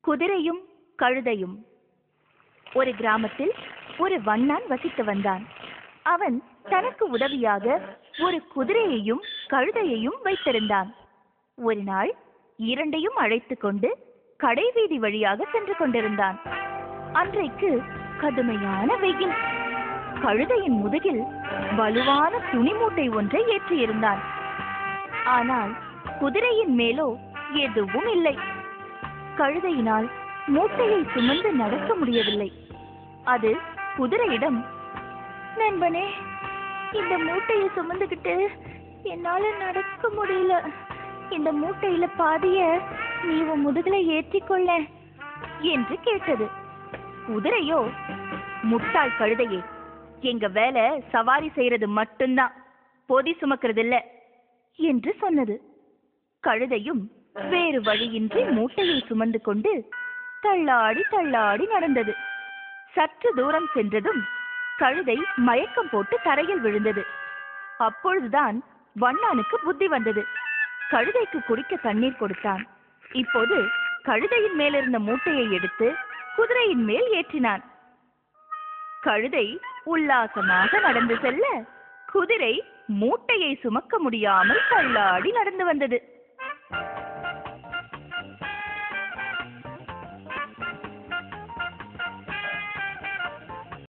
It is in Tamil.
குதிரையும் கழுதையும். ஒரு கிராமத்தில் ஒரு வண்ணான் வசித்து வந்தான். அவன் தனக்கு உதவியாக ஒரு குதிரையையும் கழுதையையும் வைத்திருந்தான். ஒரு நாள் இரண்டையும் அழைத்து கொண்டு கடைவீதி வழியாக சென்று கொண்டிருந்தான். அன்றைக்கு கடுமையான வெயில். கழுதையின் முதுகில் வலுவான துணி மூட்டை ஒன்றை ஏற்றியிருந்தான். ஆனால் குதிரையின் மேலோ எதுவும் இல்லை. கழுதையினால் மூட்டையை சுமந்து நடக்க முடியவில்லை. அது குதிரையிடம், நண்பனே, இந்த மூட்டையை சுமந்துகிட்டு என்னால நடக்க முடியல. இந்த மூட்டையில பாதிய நீ உன் முதுகுல ஏற்றிக்கொள்ள என்று கேட்டது. குதிரையோ, முட்டாள் கழுதையே, எங்க வேலை சவாரி செய்யறது மட்டும்தான், பொதி சுமக்கிறது இல்ல என்று சொன்னது. கழுதையும் வேறு வழியின்றி மூட்டையை சுமந்து கொண்டு தள்ளாடி தள்ளாடி நடந்தது. சற்று தூரம் சென்றதும் கழுதை மயக்கம் போட்டு தரையில் விழுந்தது. அப்பொழுதுதான் வண்ணானுக்கு புத்தி வந்தது. கழுதைக்கு குடிக்க தண்ணீர் கொடுத்தான். இப்போது கழுதையின் மேலிருந்த மூட்டையை எடுத்து குதிரையின் மேல் ஏற்றினான். கழுதை உல்லாசமாக நடந்து செல்ல, குதிரை மூட்டையை சுமக்க முடியாமல் தள்ளாடி நடந்து வந்தது.